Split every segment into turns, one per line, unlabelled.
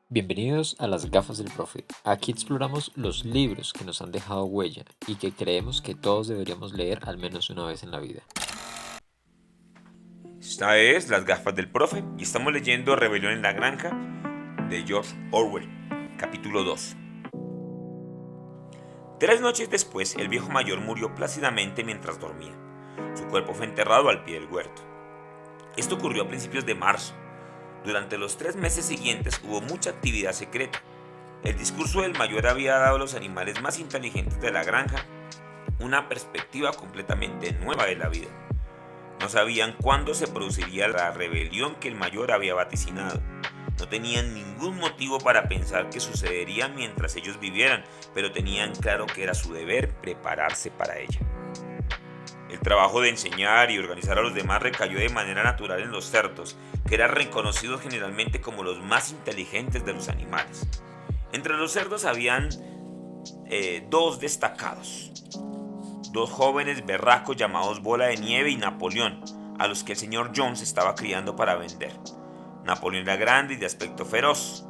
Bienvenidos a las gafas del profe. Aquí exploramos los libros que nos han dejado huella y que creemos que todos deberíamos leer al menos una vez en la vida.
Esta es Las gafas del profe y estamos leyendo Rebelión en la granja de George Orwell, capítulo 2. 3 noches después, el viejo mayor murió plácidamente mientras dormía. Su cuerpo fue enterrado al pie del huerto. Esto ocurrió a principios de marzo. Durante los 3 meses siguientes hubo mucha actividad secreta. El discurso del mayor había dado a los animales más inteligentes de la granja una perspectiva completamente nueva de la vida. No sabían cuándo se produciría la rebelión que el mayor había vaticinado. No tenían ningún motivo para pensar que sucedería mientras ellos vivieran, pero tenían claro que era su deber prepararse para ella. El trabajo de enseñar y organizar a los demás recayó de manera natural en los cerdos, que eran reconocidos generalmente como los más inteligentes de los animales. Entre los cerdos habían dos destacados, dos jóvenes berracos llamados Bola de Nieve y Napoleón, a los que el señor Jones estaba criando para vender. Napoleón era grande y de aspecto feroz.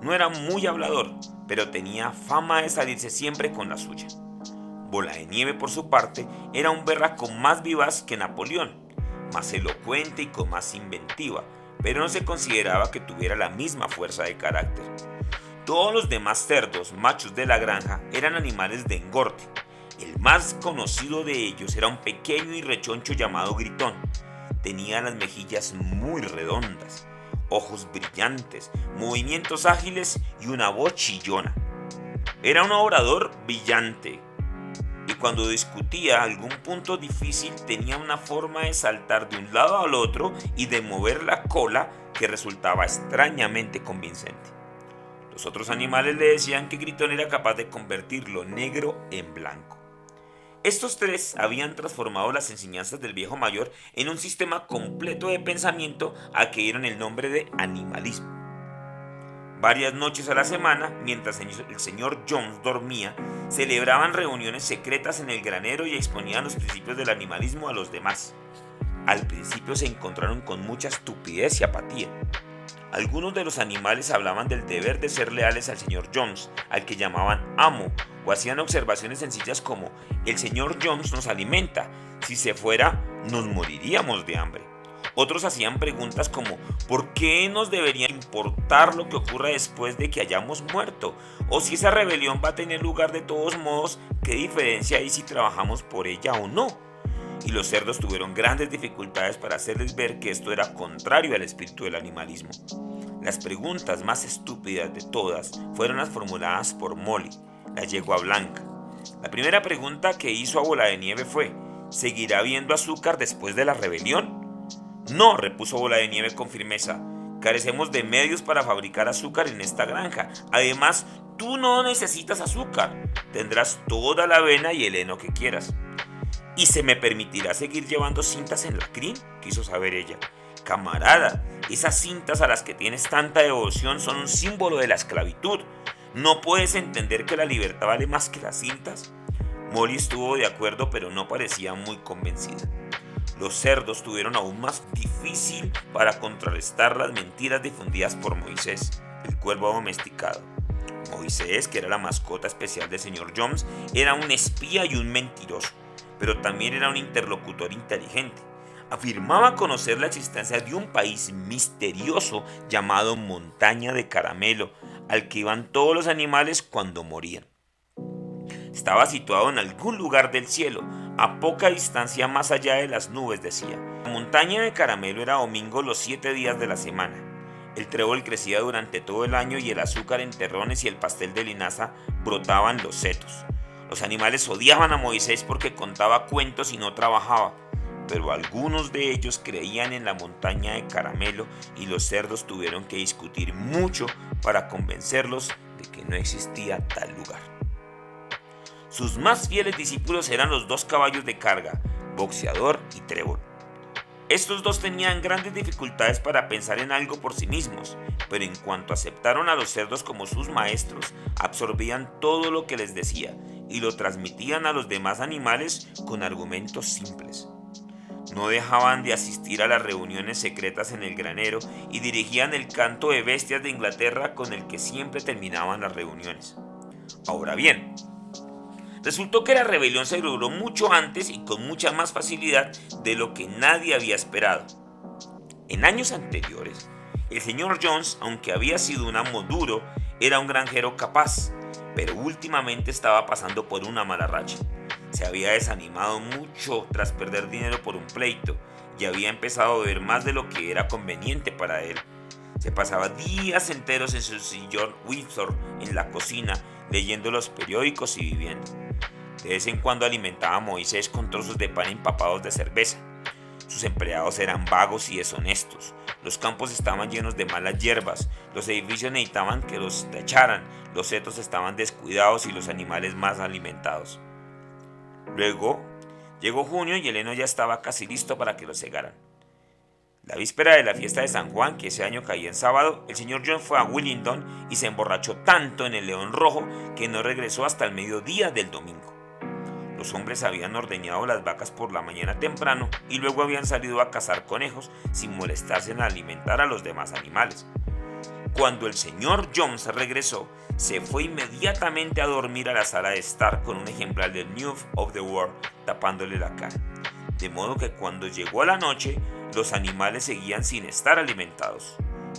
No era muy hablador, pero tenía fama de salirse siempre con la suya. Bola de Nieve, por su parte, era un berraco más vivaz que Napoleón, más elocuente y con más inventiva, pero no se consideraba que tuviera la misma fuerza de carácter. Todos los demás cerdos, machos de la granja, eran animales de engorde. El más conocido de ellos era un pequeño y rechoncho llamado Gritón. Tenía las mejillas muy redondas, ojos brillantes, movimientos ágiles y una voz chillona. Era un orador brillante y cuando discutía algún punto difícil tenía una forma de saltar de un lado al otro y de mover la cola que resultaba extrañamente convincente. Los otros animales le decían que Gritón era capaz de convertir lo negro en blanco. Estos tres habían transformado las enseñanzas del viejo mayor en un sistema completo de pensamiento a que dieron el nombre de animalismo. Varias noches a la semana, mientras el señor Jones dormía, celebraban reuniones secretas en el granero y exponían los principios del animalismo a los demás. Al principio se encontraron con mucha estupidez y apatía. Algunos de los animales hablaban del deber de ser leales al señor Jones, al que llamaban amo, o hacían observaciones sencillas como: el señor Jones nos alimenta, si se fuera nos moriríamos de hambre. Otros hacían preguntas como: ¿por qué nos debería importar lo que ocurra después de que hayamos muerto? O si esa rebelión va a tener lugar de todos modos, ¿qué diferencia hay si trabajamos por ella o no? Y los cerdos tuvieron grandes dificultades para hacerles ver que esto era contrario al espíritu del animalismo. Las preguntas más estúpidas de todas fueron las formuladas por Molly, la yegua blanca. La primera pregunta que hizo a Bola de Nieve fue: ¿seguirá habiendo azúcar después de la rebelión? No, repuso Bola de Nieve con firmeza. Carecemos de medios para fabricar azúcar en esta granja. Además, tú no necesitas azúcar. Tendrás toda la avena y el heno que quieras. ¿Y se me permitirá seguir llevando cintas en la crin?, quiso saber ella. Camarada, esas cintas a las que tienes tanta devoción son un símbolo de la esclavitud. ¿No puedes entender que la libertad vale más que las cintas? Molly estuvo de acuerdo, pero no parecía muy convencida. Los cerdos tuvieron aún más difícil para contrarrestar las mentiras difundidas por Moisés, el cuervo domesticado. Moisés, que era la mascota especial del señor Jones, era un espía y un mentiroso, pero también era un interlocutor inteligente. Afirmaba conocer la existencia de un país misterioso llamado Montaña de Caramelo, al que iban todos los animales cuando morían. Estaba situado en algún lugar del cielo, a poca distancia más allá de las nubes, decía. La montaña de Caramelo era domingo los 7 días de la semana. El trébol crecía durante todo el año y el azúcar en terrones y el pastel de linaza brotaban los setos. Los animales odiaban a Moisés porque contaba cuentos y no trabajaba, pero algunos de ellos creían en la montaña de Caramelo y los cerdos tuvieron que discutir mucho para convencerlos de que no existía tal lugar. Sus más fieles discípulos eran los 2 caballos de carga, Boxeador y Trébol. Estos dos tenían grandes dificultades para pensar en algo por sí mismos, pero en cuanto aceptaron a los cerdos como sus maestros, absorbían todo lo que les decía y lo transmitían a los demás animales con argumentos simples. No dejaban de asistir a las reuniones secretas en el granero y dirigían el canto de bestias de Inglaterra con el que siempre terminaban las reuniones. Ahora bien, resultó que la rebelión se logró mucho antes y con mucha más facilidad de lo que nadie había esperado. En años anteriores, el señor Jones, aunque había sido un amo duro, era un granjero capaz, pero últimamente estaba pasando por una mala racha. Se había desanimado mucho tras perder dinero por un pleito y había empezado a beber más de lo que era conveniente para él. Se pasaba días enteros en su sillón Windsor en la cocina, leyendo los periódicos y viviendo. De vez en cuando alimentaba a Moisés con trozos de pan empapados de cerveza. Sus empleados eran vagos y deshonestos. Los campos estaban llenos de malas hierbas. Los edificios necesitaban que los tacharan. Los setos estaban descuidados y los animales más alimentados. Luego llegó junio y el heno ya estaba casi listo para que lo cegaran. La víspera de la fiesta de San Juan, que ese año caía en sábado, el señor John fue a Willingdon y se emborrachó tanto en el León Rojo que no regresó hasta el mediodía del domingo. Los hombres habían ordeñado las vacas por la mañana temprano y luego habían salido a cazar conejos sin molestarse en alimentar a los demás animales. Cuando el señor Jones regresó, se fue inmediatamente a dormir a la sala de estar con un ejemplar del News of the World tapándole la cara. De modo que cuando llegó a la noche, los animales seguían sin estar alimentados.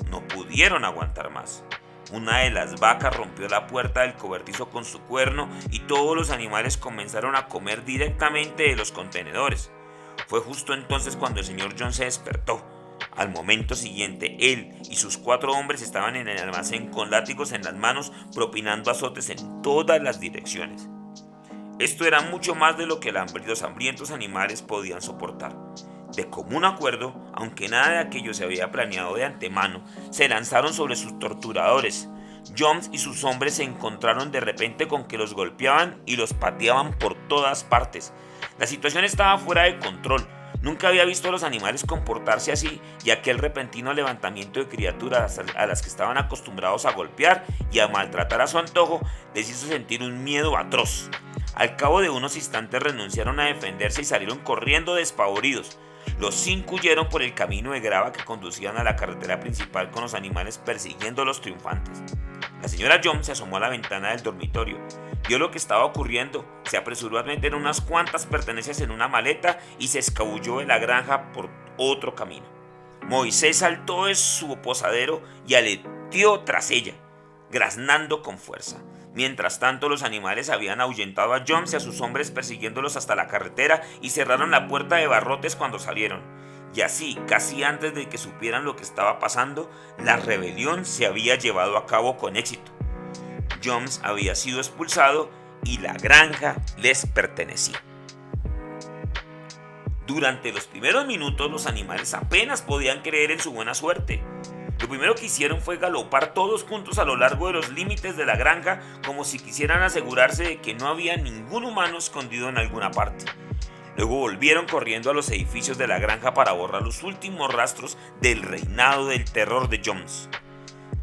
No pudieron aguantar más. Una de las vacas rompió la puerta del cobertizo con su cuerno y todos los animales comenzaron a comer directamente de los contenedores. Fue justo entonces cuando el señor John se despertó. Al momento siguiente, él y sus 4 hombres estaban en el almacén con látigos en las manos, propinando azotes en todas las direcciones. Esto era mucho más de lo que los hambrientos animales podían soportar. De común acuerdo, aunque nada de aquello se había planeado de antemano, se lanzaron sobre sus torturadores. Jones y sus hombres se encontraron de repente con que los golpeaban y los pateaban por todas partes. La situación estaba fuera de control. Nunca había visto a los animales comportarse así, y aquel repentino levantamiento de criaturas a las que estaban acostumbrados a golpear y a maltratar a su antojo les hizo sentir un miedo atroz. Al cabo de unos instantes renunciaron a defenderse y salieron corriendo despavoridos. Los 5 huyeron por el camino de grava que conducían a la carretera principal con los animales persiguiéndolos triunfantes. La señora Jones se asomó a la ventana del dormitorio, vio lo que estaba ocurriendo, se apresuró a meter unas cuantas pertenencias en una maleta y se escabulló de la granja por otro camino. Moisés saltó de su posadero y aleteó tras ella, graznando con fuerza. Mientras tanto, los animales habían ahuyentado a Jones y a sus hombres persiguiéndolos hasta la carretera y cerraron la puerta de barrotes cuando salieron. Y así, casi antes de que supieran lo que estaba pasando, la rebelión se había llevado a cabo con éxito. Jones había sido expulsado y la granja les pertenecía. Durante los primeros minutos, los animales apenas podían creer en su buena suerte. Lo primero que hicieron fue galopar todos juntos a lo largo de los límites de la granja, como si quisieran asegurarse de que no había ningún humano escondido en alguna parte. Luego volvieron corriendo a los edificios de la granja para borrar los últimos rastros del reinado del terror de Jones.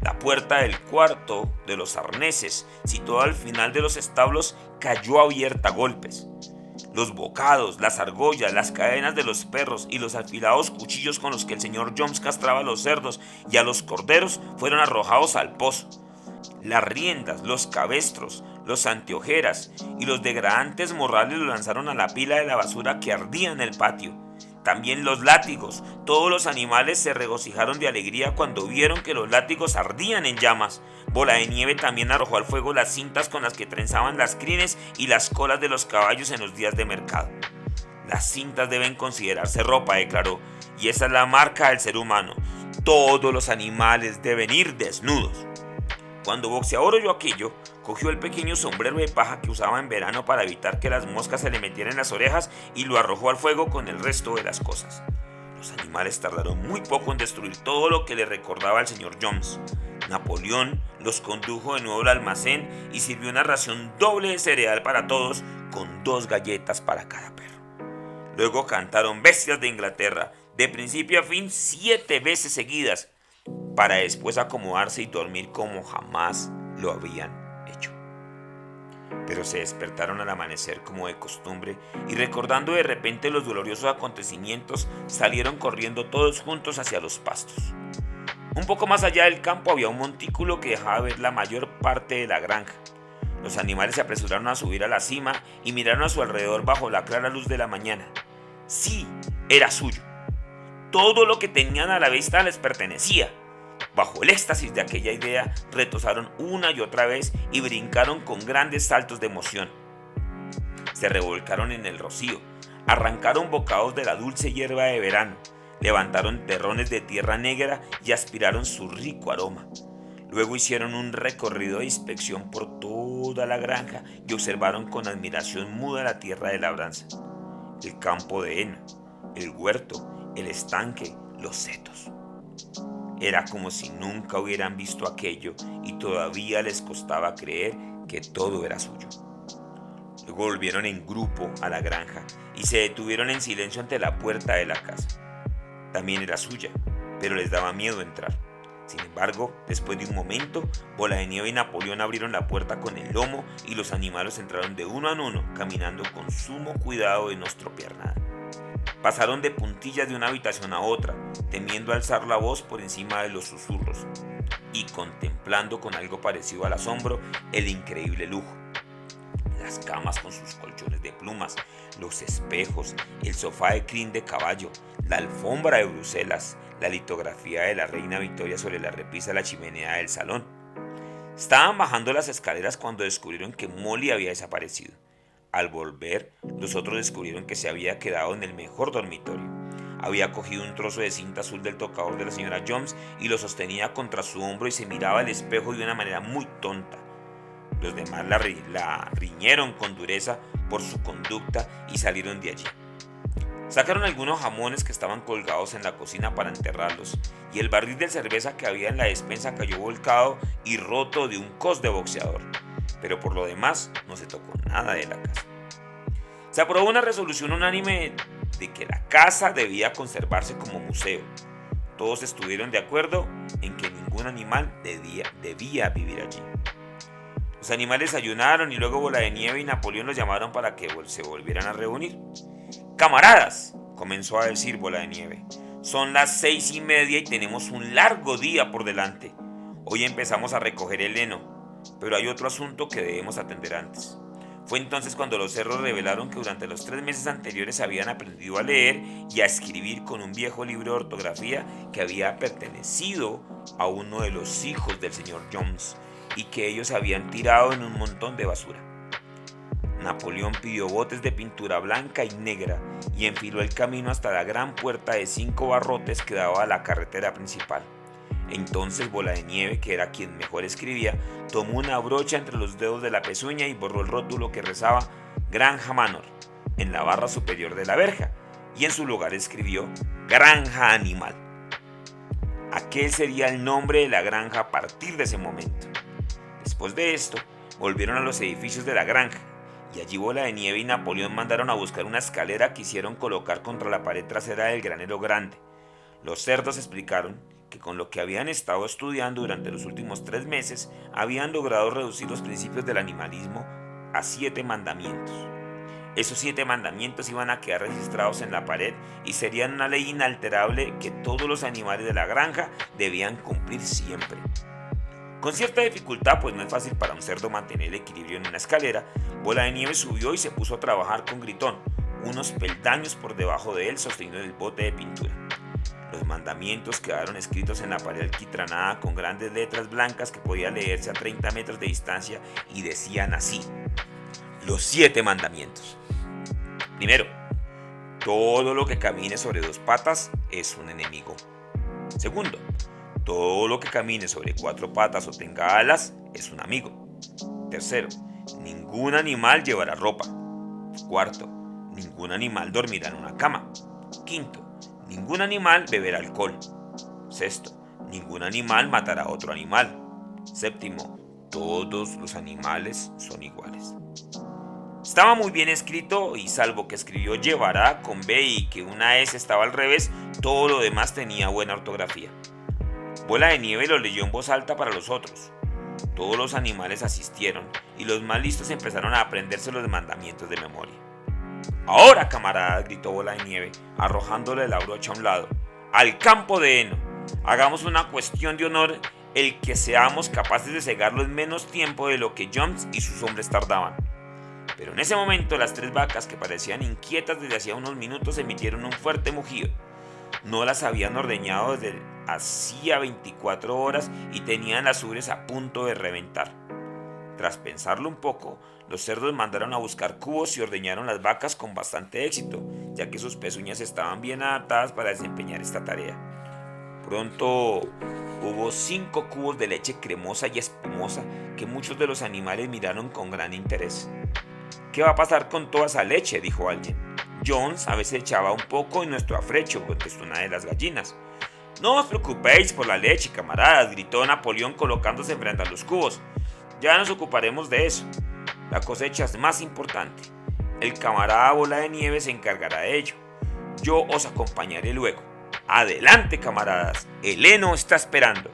La puerta del cuarto de los arneses, situada al final de los establos, cayó abierta a golpes. Los bocados, las argollas, las cadenas de los perros y los afilados cuchillos con los que el señor Jones castraba a los cerdos y a los corderos fueron arrojados al pozo. Las riendas, los cabestros, los anteojeras y los degradantes morrales los lanzaron a la pila de la basura que ardía en el patio. También los látigos. Todos los animales se regocijaron de alegría cuando vieron que los látigos ardían en llamas. Bola de Nieve también arrojó al fuego las cintas con las que trenzaban las crines y las colas de los caballos en los días de mercado. Las cintas deben considerarse ropa, declaró, y esa es la marca del ser humano. Todos los animales deben ir desnudos. Cuando Boxeador oyó aquello, cogió el pequeño sombrero de paja que usaba en verano para evitar que las moscas se le metieran en las orejas y lo arrojó al fuego con el resto de las cosas. Los animales tardaron muy poco en destruir todo lo que le recordaba al señor Jones. Napoleón los condujo de nuevo al almacén y sirvió una ración doble de cereal para todos, con 2 galletas para cada perro. Luego cantaron Bestias de Inglaterra, de principio a fin 7 veces seguidas, para después acomodarse y dormir como jamás lo habían hecho. pero se despertaron al amanecer como de costumbre y recordando de repente los dolorosos acontecimientos, salieron corriendo todos juntos hacia los pastos. Un poco más allá del campo había un montículo que dejaba ver la mayor parte de la granja. Los animales se apresuraron a subir a la cima y miraron a su alrededor bajo la clara luz de la mañana. Sí, era suyo. Todo lo que tenían a la vista les pertenecía. Bajo el éxtasis de aquella idea, retosaron una y otra vez y brincaron con grandes saltos de emoción. Se revolcaron en el rocío, arrancaron bocados de la dulce hierba de verano, levantaron terrones de tierra negra y aspiraron su rico aroma. Luego hicieron un recorrido de inspección por toda la granja y observaron con admiración muda la tierra de labranza, el campo de heno, el huerto, el estanque, los setos. Era como si nunca hubieran visto aquello y todavía les costaba creer que todo era suyo. Luego volvieron en grupo a la granja y se detuvieron en silencio ante la puerta de la casa. También era suya, pero les daba miedo entrar. Sin embargo, después de un momento, Bola de Nieve y Napoleón abrieron la puerta con el lomo y los animales entraron de uno en uno, caminando con sumo cuidado de no estropear nada. Pasaron de puntillas de una habitación a otra, temiendo alzar la voz por encima de los susurros y contemplando con algo parecido al asombro el increíble lujo. Las camas con sus colchones de plumas, los espejos, el sofá de crin de caballo, la alfombra de Bruselas, la litografía de la reina Victoria sobre la repisa de la chimenea del salón. Estaban bajando las escaleras cuando descubrieron que Molly había desaparecido. Al volver, los otros descubrieron que se había quedado en el mejor dormitorio. Había cogido un trozo de cinta azul del tocador de la señora Jones y lo sostenía contra su hombro y se miraba al espejo de una manera muy tonta. Los demás la riñeron con dureza por su conducta y salieron de allí. Sacaron algunos jamones que estaban colgados en la cocina para enterrarlos, y el barril de cerveza que había en la despensa cayó volcado y roto de un cos de boxeador. Pero por lo demás no se tocó nada de la casa. Se aprobó una resolución unánime de que la casa debía conservarse como museo. Todos estuvieron de acuerdo en que ningún animal debía vivir allí. Los animales ayunaron y luego Bola de Nieve y Napoleón los llamaron para que se volvieran a reunir. «Camaradas», comenzó a decir Bola de Nieve, «son las 6:30 y tenemos un largo día por delante. Hoy empezamos a recoger el heno, pero hay otro asunto que debemos atender antes». Fue entonces cuando los cerros revelaron que durante los 3 meses anteriores habían aprendido a leer y a escribir con un viejo libro de ortografía que había pertenecido a uno de los hijos del señor Jones y que ellos habían tirado en un montón de basura. Napoleón pidió botes de pintura blanca y negra y enfiló el camino hasta la gran puerta de 5 barrotes que daba a la carretera principal. Entonces Bola de Nieve, que era quien mejor escribía, tomó una brocha entre los dedos de la pezuña y borró el rótulo que rezaba Granja Manor en la barra superior de la verja, y en su lugar escribió Granja Animal. Aquel sería el nombre de la granja a partir de ese momento. Después de esto, volvieron a los edificios de la granja, y allí Bola de Nieve y Napoleón mandaron a buscar una escalera que hicieron colocar contra la pared trasera del granero grande. Los cerdos explicaron que con lo que habían estado estudiando durante los últimos 3 meses, habían logrado reducir los principios del animalismo a 7 mandamientos. Esos 7 mandamientos iban a quedar registrados en la pared y serían una ley inalterable que todos los animales de la granja debían cumplir siempre. Con cierta dificultad, pues no es fácil para un cerdo mantener el equilibrio en una escalera, Bola de Nieve subió y se puso a trabajar con Gritón, unos peldaños por debajo de él sosteniendo el bote de pintura. Los mandamientos quedaron escritos en la pared alquitranada con grandes letras blancas que podía leerse a 30 metros de distancia y decían así: los 7 mandamientos. Primero, todo lo que camine sobre 2 patas es un enemigo. Segundo, todo lo que camine sobre 4 patas o tenga alas es un amigo. Tercero, ningún animal llevará ropa. Cuarto, ningún animal dormirá en una cama. Quinto, ningún animal beberá alcohol. Sexto, ningún animal matará a otro animal. Séptimo, todos los animales son iguales. Estaba muy bien escrito y salvo que escribió llevará con B y que una S estaba al revés, todo lo demás tenía buena ortografía. Bola de Nieve lo leyó en voz alta para los otros. Todos los animales asistieron y los más listos empezaron a aprenderse los mandamientos de memoria. «Ahora, camaradas», gritó Bola de Nieve, arrojándole la brocha a un lado, «al campo de heno. Hagamos una cuestión de honor el que seamos capaces de cegarlo en menos tiempo de lo que Jones y sus hombres tardaban». Pero en ese momento las 3 vacas, que parecían inquietas desde hacía unos minutos, emitieron un fuerte mugido. No las habían ordeñado desde hacía 24 horas y tenían las ubres a punto de reventar. Tras pensarlo un poco, los cerdos mandaron a buscar cubos y ordeñaron las vacas con bastante éxito, ya que sus pezuñas estaban bien adaptadas para desempeñar esta tarea. Pronto hubo 5 cubos de leche cremosa y espumosa que muchos de los animales miraron con gran interés. «¿Qué va a pasar con toda esa leche?», dijo alguien. «Jones a veces echaba un poco en nuestro afrecho», contestó una de las gallinas. «No os preocupéis por la leche, camaradas», gritó Napoleón colocándose frente a los cubos. «Ya nos ocuparemos de eso. La cosecha es más importante. El camarada Bola de Nieve se encargará de ello. Yo os acompañaré luego. Adelante, camaradas, el heno está esperando».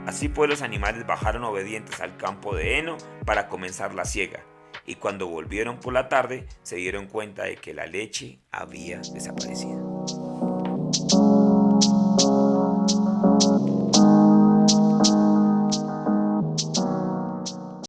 Así pues, los animales bajaron obedientes al campo de heno para comenzar la siega, y cuando volvieron por la tarde se dieron cuenta de que la leche había desaparecido.